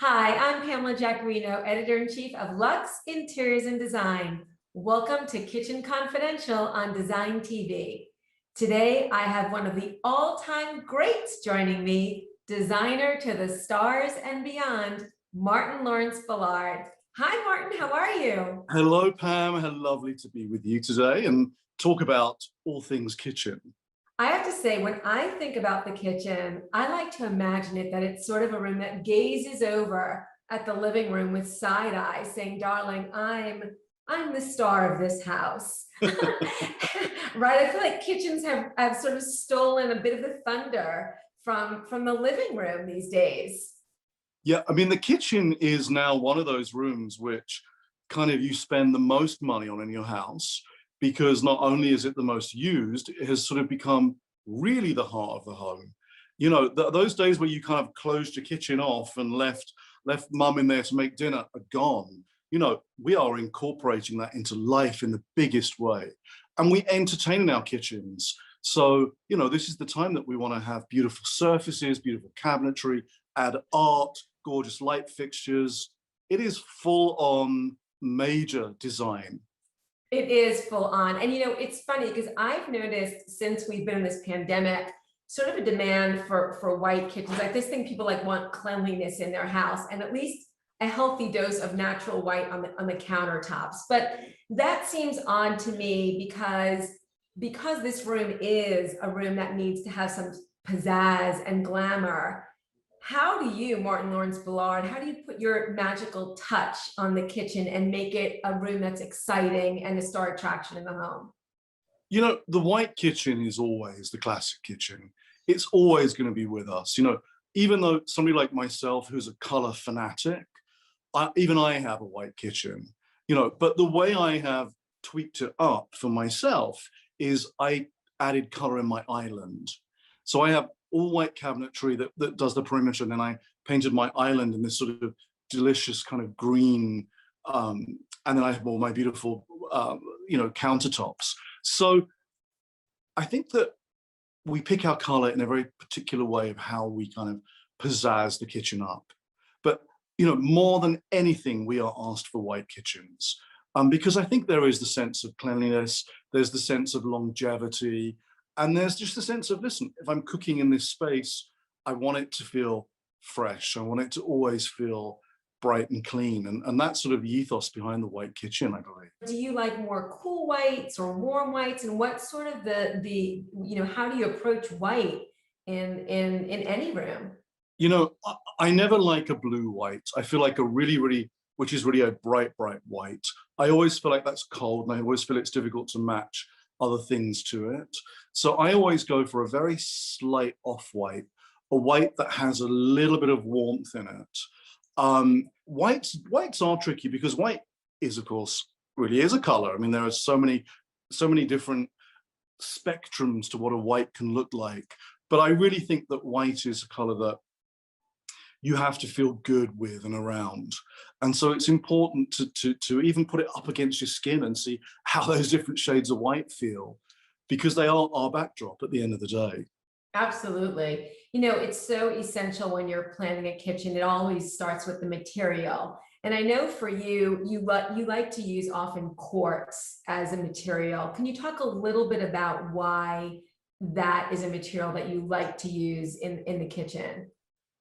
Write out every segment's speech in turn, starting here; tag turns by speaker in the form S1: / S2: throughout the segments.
S1: Hi, I'm Pamela Jaccarino, Editor-in-Chief of Luxe Interiors and Design. Welcome to Kitchen Confidential on DesignTV. Today, I have one of the all-time greats joining me, designer to the stars and beyond, Martyn Lawrence Bullard. Hi, Martyn, how are you?
S2: Hello, Pam. How lovely to be with you today and talk about all things kitchen.
S1: I have to say, when I think about the kitchen, I like to imagine it that it's sort of a room that gazes over at the living room with side eye, saying, "Darling, I'm the star of this house." Right? I feel like kitchens have sort of stolen a bit of the thunder from the living room these days.
S2: Yeah, I mean, the kitchen is now one of those rooms which kind of you spend the most money on in your house, because not only is it the most used, it has sort of become really the heart of the home. You know, those days where you kind of closed your kitchen off and left mum in there to make dinner are gone. You know, we are incorporating that into life in the biggest way. And we entertain in our kitchens. So, you know, this is the time that we want to have beautiful surfaces, beautiful cabinetry, add art, gorgeous light fixtures. It is full on major design.
S1: It is full on. And you know, it's funny because I've noticed since we've been in this pandemic, sort of a demand for white kitchens. Like this thing people like want cleanliness in their house and at least a healthy dose of natural white on the countertops. But that seems odd to me because this room is a room that needs to have some pizzazz and glamour. How do you, Martyn Lawrence Bullard, how do you put your magical touch on the kitchen and make it a room that's exciting and a star attraction in the home?
S2: You know, the white kitchen is always the classic kitchen. It's always going to be with us. You know, even though somebody like myself, who's a color fanatic, even I have a white kitchen, you know, but the way I have tweaked it up for myself is I added color in my island. So I have all white cabinetry that does the perimeter, and then I painted my island in this sort of delicious kind of green, and then I have all my beautiful, you know, countertops. So I think that we pick our color in a very particular way of how we kind of pizzazz the kitchen up. But, you know, more than anything, we are asked for white kitchens, because I think there is the sense of cleanliness, there's the sense of longevity, and there's just the sense of, listen, if I'm cooking in this space, I want it to feel fresh. I want it to always feel bright and clean. And that's sort of the ethos behind the white kitchen, I believe.
S1: Do you like more cool whites or warm whites? And what's sort of you know, how do you approach white in any room?
S2: You know, I never like a blue white. I feel like which is really a bright, bright white. I always feel like that's cold, and I always feel it's difficult to match other things to it. So I always go for a very slight off-white, a white that has a little bit of warmth in it. Whites are tricky because white is, of course, really is a color. I mean, there are so many different spectrums to what a white can look like. But I really think that white is a color that you have to feel good with and around. And so it's important to even put it up against your skin and see how those different shades of white feel, because they are our backdrop at the end of the day.
S1: Absolutely. You know, it's so essential when you're planning a kitchen. It always starts with the material. And I know for you, you like to use often quartz as a material. Can you talk a little bit about why that is a material that you like to use in the kitchen?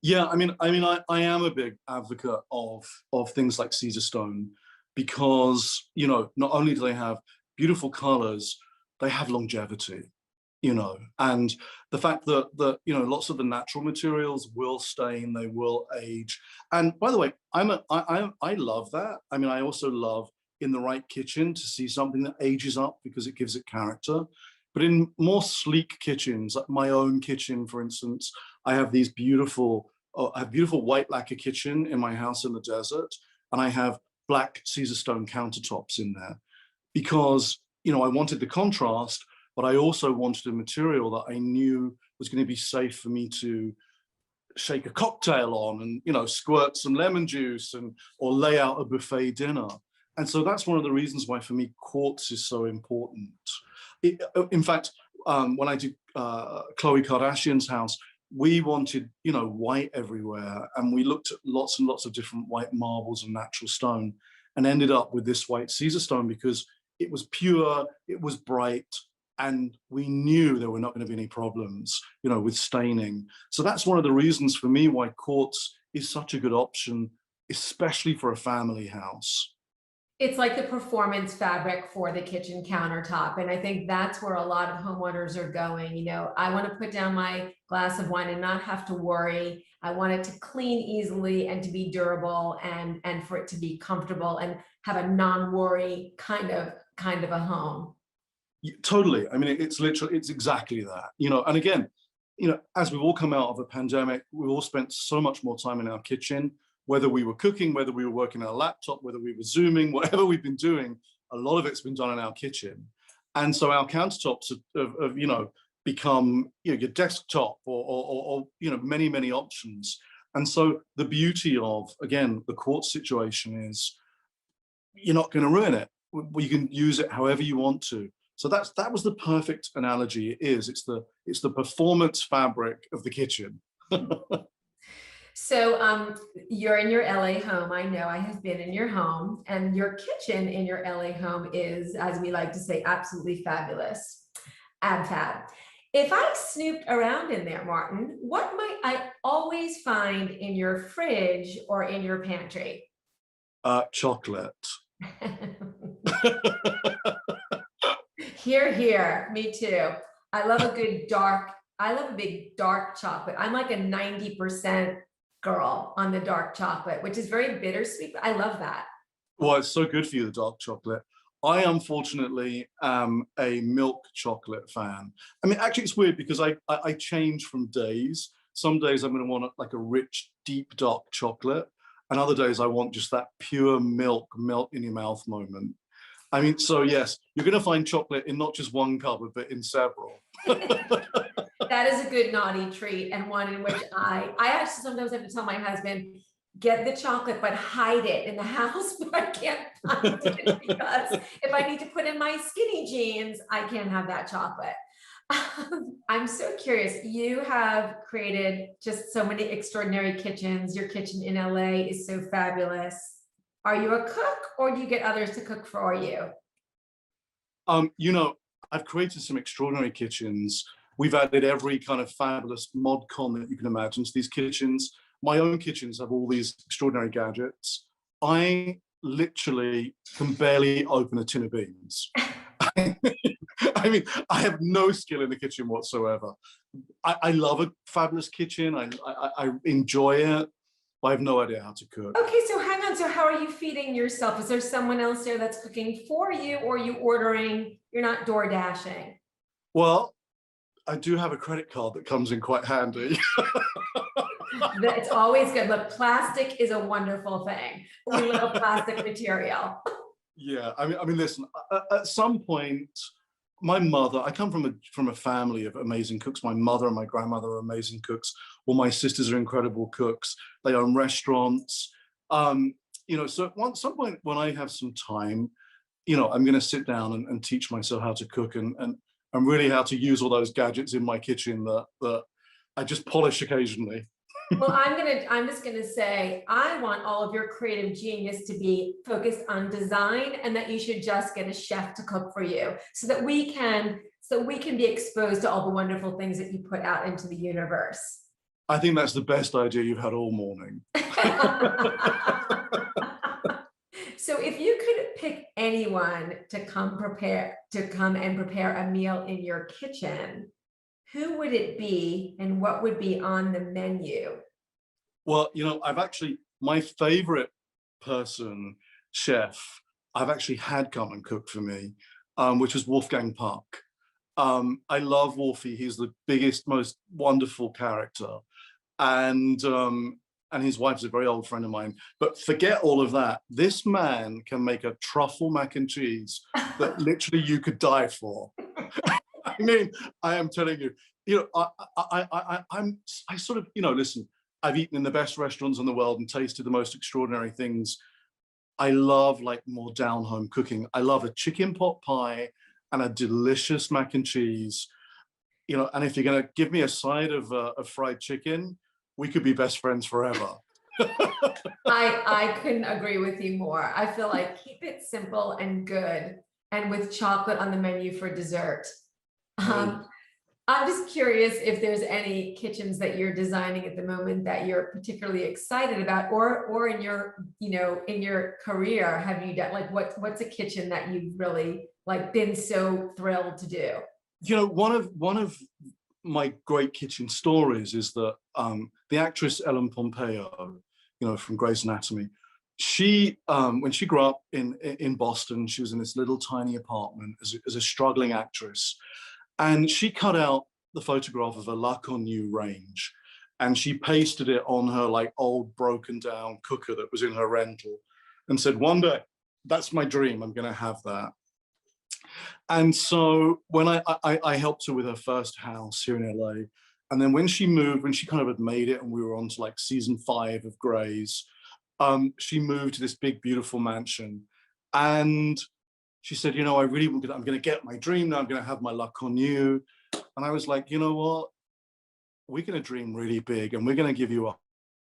S2: Yeah, I am a big advocate of things like Caesarstone, because, you know, not only do they have beautiful colors, they have longevity, you know, and the fact that you know, lots of the natural materials will stain, they will age. And by the way, I love that. I mean, I also love in the right kitchen to see something that ages up because it gives it character. But in more sleek kitchens, like my own kitchen, for instance, I have these beautiful white lacquer kitchen in my house in the desert, and I have black Caesarstone countertops in there because, you know, I wanted the contrast, but I also wanted a material that I knew was going to be safe for me to shake a cocktail on and, you know, squirt some lemon juice or lay out a buffet dinner. And so that's one of the reasons why for me quartz is so important. In fact, when I do Khloe Kardashian's house, we wanted, you know, white everywhere. And we looked at lots and lots of different white marbles and natural stone and ended up with this white Caesarstone because it was pure, it was bright, and we knew there were not going to be any problems, you know, with staining. So that's one of the reasons for me why quartz is such a good option, especially for a family house.
S1: It's like the performance fabric for the kitchen countertop. And I think that's where a lot of homeowners are going. You know, I want to put down my glass of wine and not have to worry. I want it to clean easily and to be durable and for it to be comfortable and have a non-worry kind of a home.
S2: Totally. I mean, it's literally, it's exactly that, you know, and again, you know, as we've all come out of a pandemic, we've all spent so much more time in our kitchen, whether we were cooking, whether we were working on a laptop, whether we were Zooming, whatever we've been doing, a lot of it's been done in our kitchen. And so our countertops have you know, become, you know, your desktop or you know, many, many options. And so the beauty of, again, the quartz situation is you're not going to ruin it. You can use it however you want to. So that was the perfect analogy. It is. It's the performance fabric of the kitchen.
S1: So you're in your LA home. I know I have been in your home, and your kitchen in your LA home is, as we like to say, absolutely fabulous. Fab. If I snooped around in there, Martyn, what might I always find in your fridge or in your pantry?
S2: Chocolate.
S1: Here, here, me too. I love a good dark, I love a big dark chocolate. I'm like a 90% girl on the dark chocolate, which is very bittersweet, but I love that.
S2: Well, it's so good for you, the dark chocolate. I unfortunately am a milk chocolate fan. I mean, actually, it's weird because I change from days. Some days I'm going to want like a rich, deep, dark chocolate, and other days I want just that pure milk melt in your mouth moment. I mean, so yes, you're going to find chocolate in not just one cupboard, but in several.
S1: That is a good naughty treat, and one in which I actually sometimes have to tell my husband, get the chocolate, but hide it in the house, but I can't find it because if I need to put in my skinny jeans, I can't have that chocolate. I'm so curious. You have created just so many extraordinary kitchens. Your kitchen in LA is so fabulous. Are you a cook, or do you get others to cook for you?
S2: You know, I've created some extraordinary kitchens. We've added every kind of fabulous mod con that you can imagine to these kitchens. My own kitchens have all these extraordinary gadgets. I literally can barely open a tin of beans. I mean, I have no skill in the kitchen whatsoever. I love a fabulous kitchen. I enjoy it, but I have no idea how to cook.
S1: Okay, so hang on. So how are you feeding yourself? Is there someone else there that's cooking for you, or are you ordering? You're not door dashing.
S2: Well, I do have a credit card that comes in quite handy.
S1: It's always good. Look, plastic is a wonderful thing. We love plastic material.
S2: Yeah, I mean, listen. At some point, my mother. I come from a family of amazing cooks. My mother and my grandmother are amazing cooks. All my sisters are incredible cooks. They own restaurants. You know, so at some point when I have some time, you know, I'm going to sit down and teach myself how to cook and really how to use all those gadgets in my kitchen that I just polish occasionally.
S1: Well, I'm just gonna say, I want all of your creative genius to be focused on design, and that you should just get a chef to cook for you so that we can be exposed to all the wonderful things that you put out into the universe.
S2: I think that's the best idea you've had all morning.
S1: So if you could pick anyone to come and prepare a meal in your kitchen, who would it be and what would be on the menu?
S2: Well, you know, my favorite chef, I've actually had come and cook for me, which was Wolfgang Puck. I love Wolfie. He's the biggest, most wonderful character. And his wife's a very old friend of mine. But forget all of that. This man can make a truffle mac and cheese that literally you could die for. I mean, I am telling you, you know, I sort of, you know, listen, I've eaten in the best restaurants in the world and tasted the most extraordinary things. I love like more down home cooking. I love a chicken pot pie and a delicious mac and cheese. and if you're going to give me a side of fried chicken, we could be best friends forever.
S1: I couldn't agree with you more. I feel like keep it simple and good, and with chocolate on the menu for dessert. I'm just curious if there's any kitchens that you're designing at the moment that you're particularly excited about, or in your, in your career, have you done, like, what's a kitchen that you've really like been so thrilled to do?
S2: One of my great kitchen stories is that the actress Ellen Pompeo, from Grey's Anatomy, she when she grew up in Boston, she was in this little tiny apartment as a struggling actress. And she cut out the photograph of a La Cornue range, and she pasted it on her like old broken down cooker that was in her rental, and said, one day, that's my dream, I'm going to have that. And so when I helped her with her first house here in LA, and then when she moved, when she kind of had made it and we were on to like season 5 of Grey's, she moved to this big, beautiful mansion. And she said, I'm going to get my dream now. I'm going to have my La Cornue. And I was like, you know what? We're going to dream really big, and we're going to give you a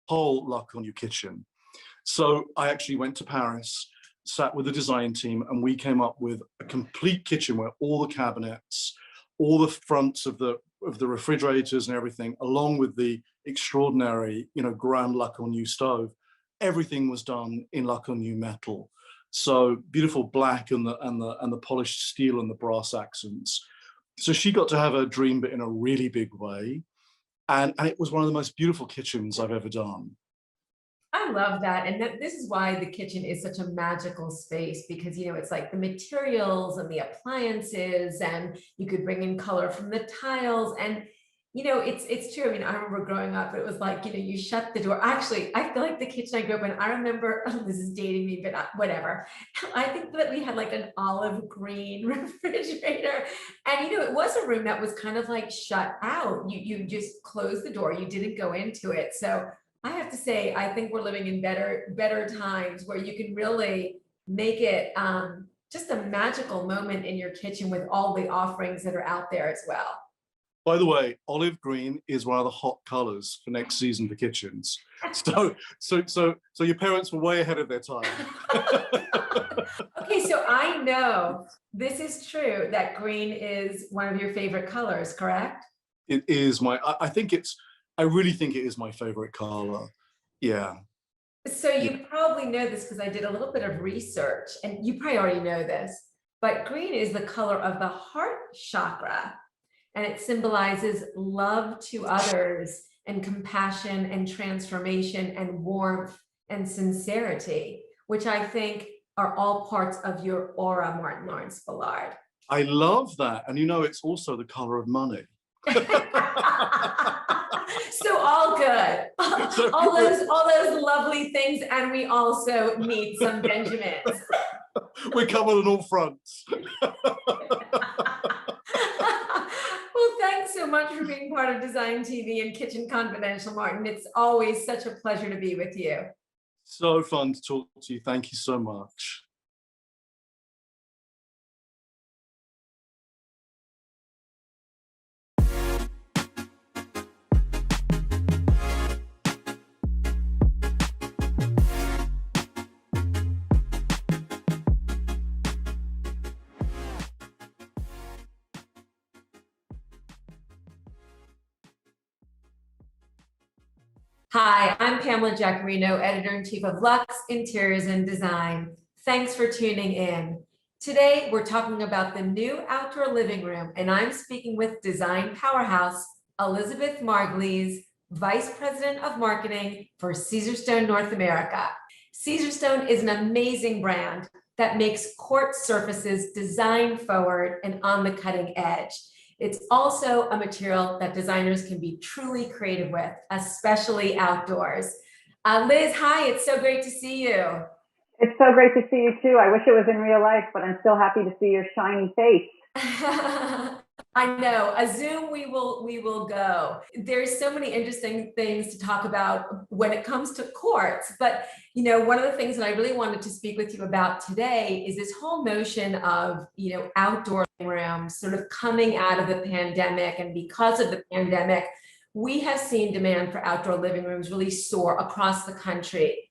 S2: whole La Cornue kitchen. So I actually went to Paris, sat with the design team, and we came up with a complete kitchen where all the cabinets, all the fronts of the refrigerators and everything, along with the extraordinary, grand La Cornue stove, everything was done in La Cornue metal. So beautiful black and the polished steel and the brass accents. So she got to have her dream, but in a really big way. And it was one of the most beautiful kitchens I've ever done.
S1: I love that. And this is why the kitchen is such a magical space, because, it's like the materials and the appliances, and you could bring in color from the tiles. And, it's true. I mean, I remember growing up, it was like, you shut the door. Actually, I feel like the kitchen I grew up in, I remember, this is dating me, but whatever. I think that we had like an olive green refrigerator. And, it was a room that was kind of like shut out. You just closed the door. You didn't go into it. So I have to say, I think we're living in better times where you can really make it just a magical moment in your kitchen with all the offerings that are out there as well.
S2: By the way, olive green is one of the hot colors for next season for kitchens. So your parents were way ahead of their time.
S1: Okay, so I know this is true that green is one of your favorite colors, correct?
S2: It is I really think it is my favorite color. Yeah.
S1: So you probably know this because I did a little bit of research, and you probably already know this, but green is the color of the heart chakra, and it symbolizes love to others and compassion and transformation and warmth and sincerity, which I think are all parts of your aura, Martyn Lawrence Bullard.
S2: I love that. And it's also the color of money.
S1: So all good. all those lovely things, and we also need some Benjamins.
S2: We're covered on all fronts.
S1: Well, thanks so much for being part of DesignTV and Kitchen Confidential, Martyn. It's always such a pleasure to be with you.
S2: So fun to talk to you. Thank you so much.
S1: Hi, I'm Pamela Jaccarino, Editor-in-Chief of Luxe Interiors and Design. Thanks for tuning in. Today, we're talking about the new outdoor living room, and I'm speaking with design powerhouse Elizabeth Margles, Vice President of Marketing for Caesarstone North America. Caesarstone is an amazing brand that makes court surfaces design forward and on the cutting edge. It's also a material that designers can be truly creative with, especially outdoors. Liz, hi, it's so great to see you.
S3: It's so great to see you too. I wish it was in real life, but I'm still happy to see your shiny face.
S1: I know, a Zoom we will go. There's so many interesting things to talk about when it comes to courts, but one of the things that I really wanted to speak with you about today is this whole notion of, outdoor rooms sort of coming out of the pandemic. And because of the pandemic, we have seen demand for outdoor living rooms really soar across the country.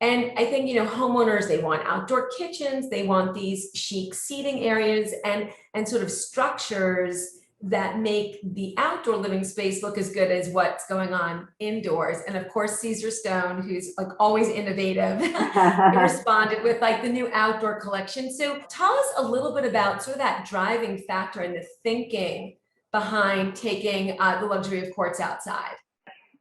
S1: And I think, homeowners, they want outdoor kitchens, they want these chic seating areas and sort of structures that make the outdoor living space look as good as what's going on indoors. And of course, Caesarstone, who's like always innovative, responded with like the new outdoor collection. So tell us a little bit about sort of that driving factor and the thinking behind taking the luxury of courts outside.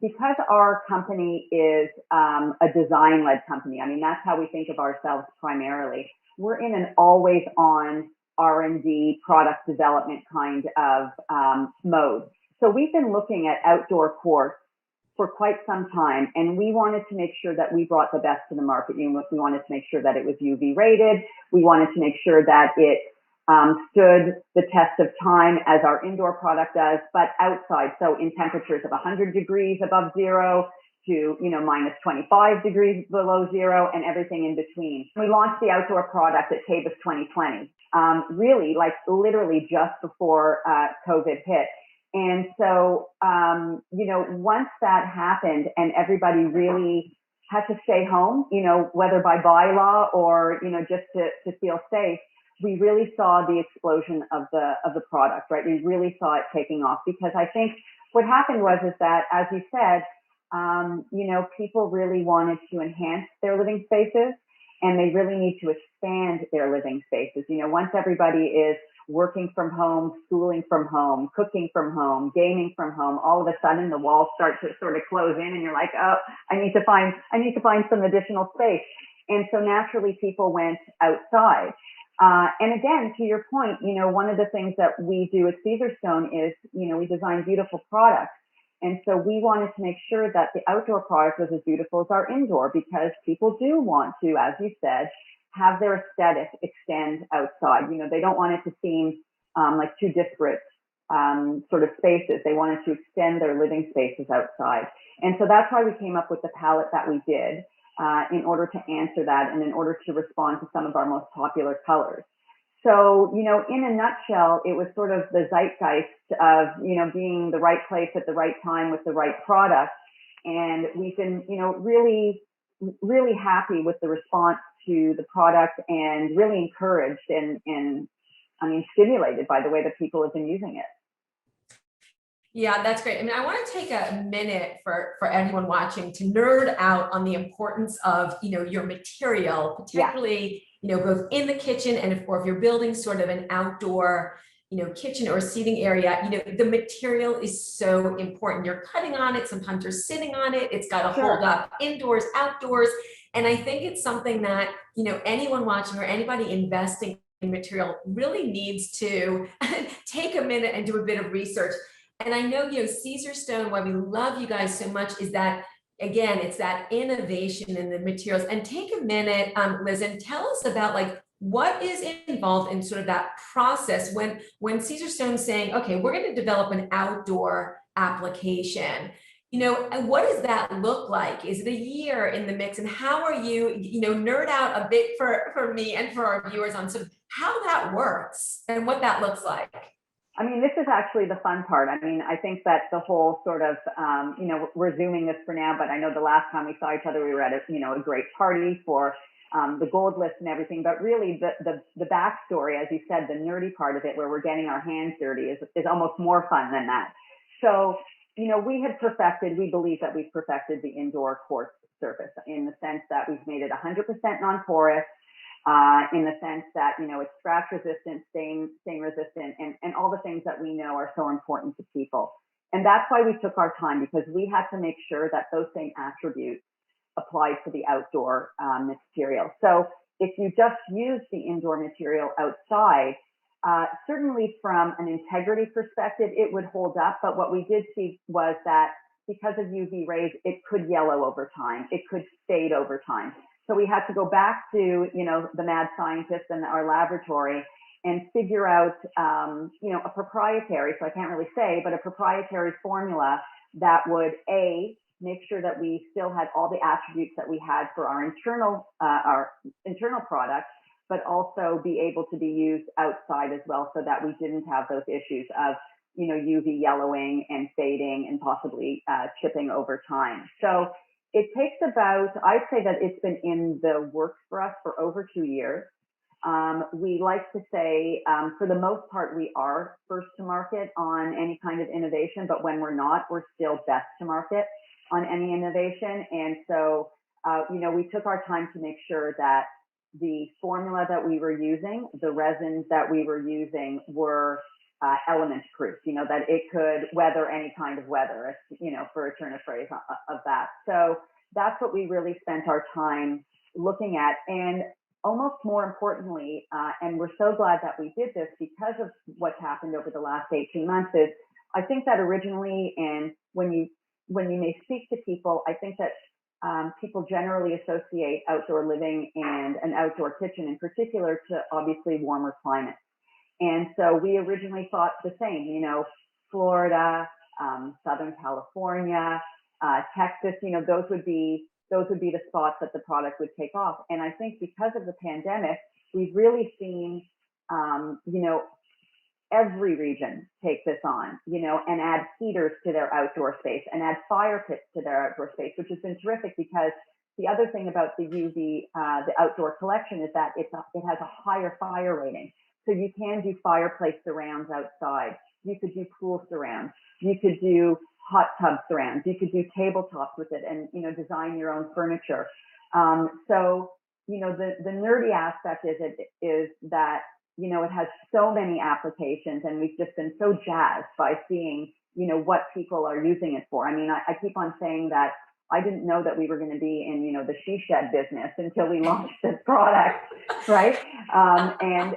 S3: Because our company is a design-led company, I mean, that's how we think of ourselves primarily. We're in an always-on R&D product development kind of mode. So we've been looking at outdoor courts for quite some time, and we wanted to make sure that we brought the best to the market. We wanted to make sure that it was UV rated. We wanted to make sure that it stood the test of time as our indoor product does, but outside. So in temperatures of 100 degrees above zero to, minus 25 degrees below zero and everything in between. We launched the outdoor product at KBIS 2020, really like literally just before COVID hit. And so, once that happened and everybody really had to stay home, whether by bylaw or, just to feel safe, we really saw the explosion of the product, right? We really saw it taking off because I think what happened is that, as you said, people really wanted to enhance their living spaces and they really need to expand their living spaces. Once everybody is working from home, schooling from home, cooking from home, gaming from home, all of a sudden the walls start to sort of close in and you're like, oh, I need to find some additional space. And so naturally people went outside. And again, to your point, one of the things that we do at Caesarstone is, we design beautiful products. And so we wanted to make sure that the outdoor product was as beautiful as our indoor because people do want to, as you said, have their aesthetic extend outside. They don't want it to seem like two disparate sort of spaces. They wanted to extend their living spaces outside. And so that's why we came up with the palette that we did. In order to answer that and in order to respond to some of our most popular colors. So, in a nutshell, it was sort of the zeitgeist of, being the right place at the right time with the right product. And we've been, really, really happy with the response to the product and really encouraged and stimulated by the way that people have been using it.
S1: Yeah, that's great. I mean, I want to take a minute for everyone watching to nerd out on the importance of, your material, particularly, both in the kitchen and if you're building sort of an outdoor, kitchen or seating area, the material is so important. You're cutting on it. Sometimes you're sitting on it. It's got to hold up indoors, outdoors. And I think it's something that, anyone watching or anybody investing in material really needs to take a minute and do a bit of research. And I know, Caesarstone, why we love you guys so much is that, again, it's that innovation in the materials. And take a minute, Liz, and tell us about like what is involved in sort of that process when Caesarstone's saying, okay, we're going to develop an outdoor application. And what does that look like? Is it a year in the mix? And how are you, nerd out a bit for me and for our viewers on sort of how that works and what that looks like?
S3: I mean, this is actually the fun part. I mean, I think that the whole sort of, we're zooming this for now, but I know the last time we saw each other, we were at a great party for the gold list and everything. But really, the backstory, as you said, the nerdy part of it, where we're getting our hands dirty, is almost more fun than that. So, we believe that we've perfected the indoor quartz surface in the sense that we've made it 100% non-porous. In the sense that, it's scratch resistant, stain resistant, and all the things that we know are so important to people. And that's why we took our time, because we had to make sure that those same attributes applied to the outdoor material. So if you just use the indoor material outside, certainly from an integrity perspective, it would hold up. But what we did see was that because of UV rays, it could yellow over time. It could fade over time. So we had to go back to, the mad scientists in our laboratory and figure out, a proprietary, so I can't really say, but a proprietary formula that would make sure that we still had all the attributes that we had for our internal product, but also be able to be used outside as well, so that we didn't have those issues of, UV yellowing and fading and possibly chipping over time. So it takes I'd say that it's been in the works for us for over 2 years. We like to say, for the most part, we are first to market on any kind of innovation, but when we're not, we're still best to market on any innovation. And so, we took our time to make sure that the formula that we were using, the resins that we were using were element proof, that it could weather any kind of weather, for a turn of phrase of that. So that's what we really spent our time looking at. And almost more importantly, and we're so glad that we did this because of what's happened over the last 18 months, is I think that originally, and when you may speak to people, I think that people generally associate outdoor living and an outdoor kitchen in particular to obviously warmer climates. And so we originally thought the same, Florida, Southern California, Texas, those would be the spots that the product would take off. And I think because of the pandemic, we've really seen, every region take this on, and add heaters to their outdoor space and add fire pits to their outdoor space, which has been terrific, because the other thing about the UV, the outdoor collection, is that it has a higher fire rating. So you can do fireplace surrounds outside. You could do pool surrounds. You could do hot tub surrounds. You could do tabletops with it and, design your own furniture. So, the nerdy aspect is that, it has so many applications, and we've just been so jazzed by seeing, what people are using it for. I mean, I keep on saying that I didn't know that we were going to be in, the she shed business until we launched this product, right? And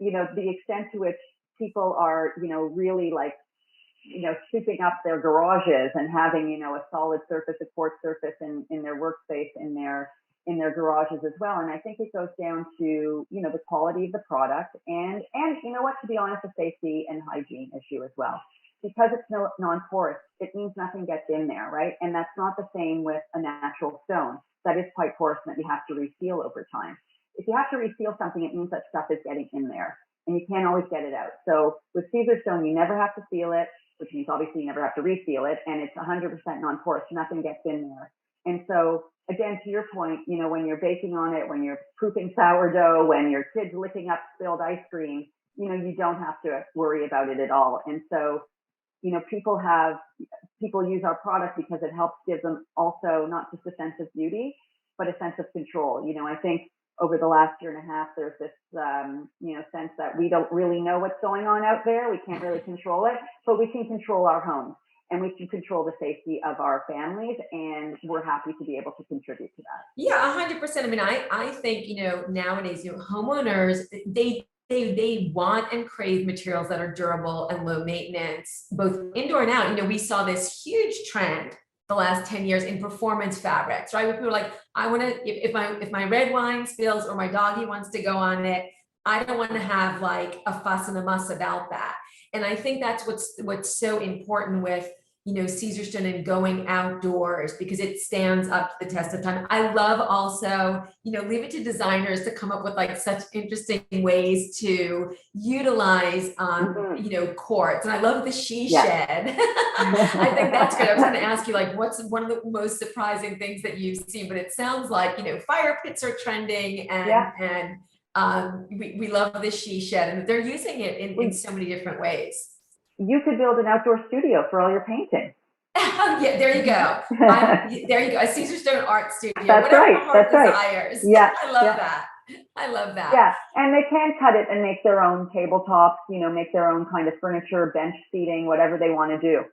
S3: the extent to which people are, really like, souping up their garages and having, a solid surface, a quartz surface in their workspace, in their garages as well. And I think it goes down to, the quality of the product and to be honest, a safety and hygiene issue as well. Because it's non-porous, it means nothing gets in there, right? And that's not the same with a natural stone that is quite porous and that you have to reseal over time. If you have to reseal something, it means that stuff is getting in there, and you can't always get it out. So with Caesarstone, you never have to seal it, which means obviously you never have to reseal it, and it's 100% non-porous, nothing gets in there. And so again, to your point, when you're baking on it, when you're proofing sourdough, when your kid's licking up spilled ice cream, you don't have to worry about it at all. And so, people use our product because it helps give them also not just a sense of beauty, but a sense of control. I think over the last year and a half, there's this, sense that we don't really know what's going on out there. We can't really control it, but we can control our homes, and we can control the safety of our families, and we're happy to be able to contribute to that.
S1: Yeah, 100%. I mean, I think, nowadays, homeowners, they want and crave materials that are durable and low maintenance, both indoor and out. We saw this huge trend the last 10 years in performance fabrics, right? Where people are like, I want to, if my red wine spills or my doggy wants to go on it, I don't want to have like a fuss and a muss about that. And I think that's what's so important with, Caesarstone and going outdoors, because it stands up to the test of time. I love also, leave it to designers to come up with like such interesting ways to utilize, quartz. And I love the she shed. I think that's good. I was going to ask you, like, what's one of the most surprising things that you've seen, but it sounds like, fire pits are trending, and we love the she shed, and they're using it in so many different ways.
S3: You could build an outdoor studio for all your painting.
S1: Oh, yeah, there you go. There you go. A Caesarstone art studio.
S3: That's right. That's right.
S1: Desires.
S3: Yeah.
S1: I love that. I love that.
S3: Yeah. And they can cut it and make their own tabletops, make their own kind of furniture, bench seating, whatever they want to do.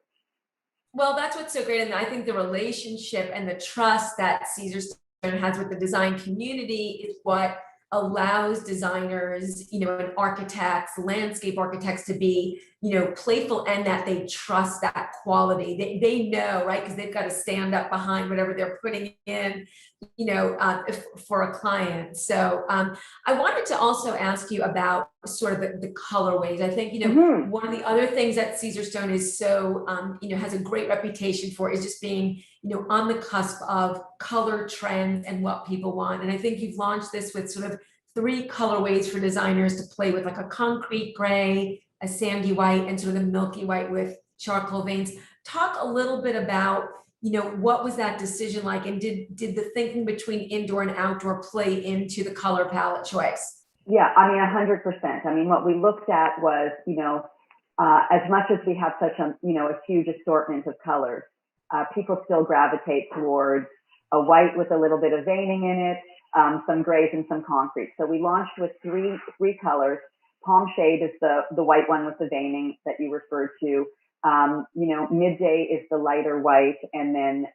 S1: Well, that's what's so great. And I think the relationship and the trust that Caesarstone has with the design community is what allows designers, and architects, landscape architects to be, playful, and that they trust that quality. They know, right? Because they've got to stand up behind whatever they're putting in, for a client. So I wanted to also ask you about sort of the colorways. I think, one of the other things that Caesarstone is so, has a great reputation for is just being, on the cusp of color trends and what people want. And I think you've launched this with sort of 3 colorways for designers to play with, like a concrete gray, a sandy white, and sort of the milky white with charcoal veins. Talk a little bit about, what was that decision like, and did the thinking between indoor and outdoor play into the color palette choice?
S3: Yeah, I mean, 100%. I mean, what we looked at was, as much as we have such a huge assortment of colors, people still gravitate towards a white with a little bit of veining in it, some grays and some concrete. So we launched with three colors. Palm Shade is the white one with the veining that you referred to. Midday is the lighter white, and then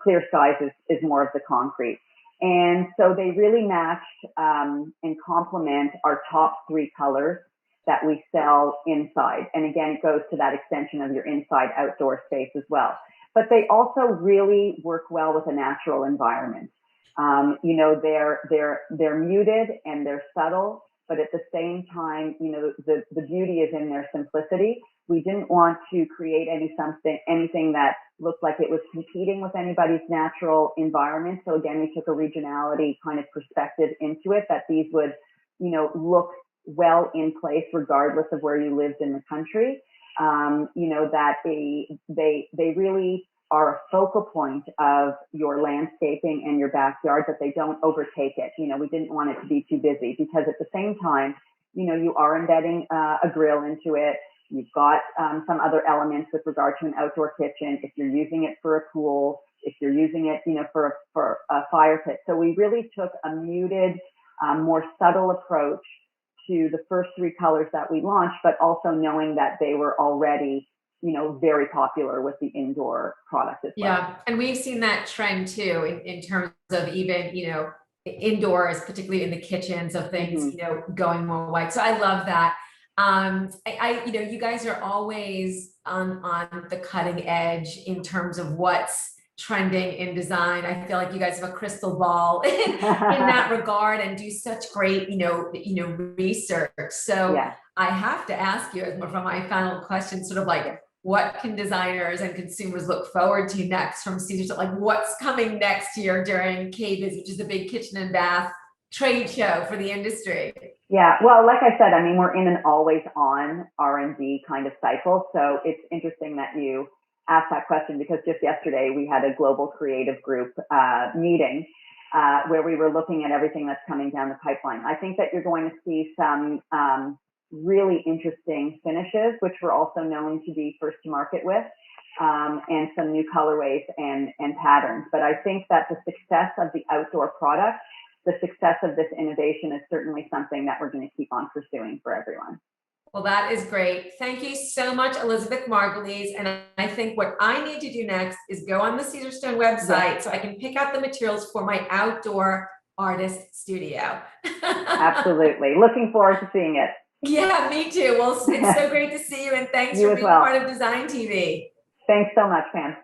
S3: Clear Skies is more of the concrete. And so they really matched and complement our top 3 colors that we sell inside. And again, it goes to that extension of your inside outdoor space as well. But they also really work well with a natural environment. They're muted and they're subtle, but at the same time, the beauty is in their simplicity. We didn't want to create anything that looked like it was competing with anybody's natural environment. So again, we took a regionality kind of perspective into it, that these would, look well in place regardless of where you lived in the country. That they really are a focal point of your landscaping and your backyard, that they don't overtake it. We didn't want it to be too busy, because at the same time, you are embedding a grill into it. You've got some other elements with regard to an outdoor kitchen, if you're using it for a pool, if you're using it, for a fire pit. So we really took a muted, more subtle approach to the first 3 colors that we launched, but also knowing that they were already, very popular with the indoor product as well.
S1: Yeah, and we've seen that trend too in terms of even, indoors, particularly in the kitchens, of things, going more white. So I love that. You guys are always on the cutting edge in terms of what's trending in design. I feel like you guys have a crystal ball in that regard, and do such great, research. So yeah. I have to ask you, as for my final question, sort of like, what can designers and consumers look forward to next from Caesarstone? Like, what's coming next year during KBIS, which is the big kitchen and bath trade show for the industry?
S3: Yeah, well, like I said, I mean, we're in an always on R&D kind of cycle. So it's interesting that you asked that question, because just yesterday we had a global creative group meeting where we were looking at everything that's coming down the pipeline. I think that you're going to see some really interesting finishes, which we're also known to be first to market with, and some new colorways and patterns. But I think that the success of the outdoor product, the success of this innovation, is certainly something that we're going to keep on pursuing for everyone.
S1: Well, that is great. Thank you so much, Elizabeth Margles. And I think what I need to do next is go on the Caesarstone website so I can pick out the materials for my outdoor artist studio.
S3: Absolutely. Looking forward to seeing it.
S1: Yeah, me too. Well, it's so great to see you, and thanks for being part of DesignTV.
S3: Thanks so much, Pam.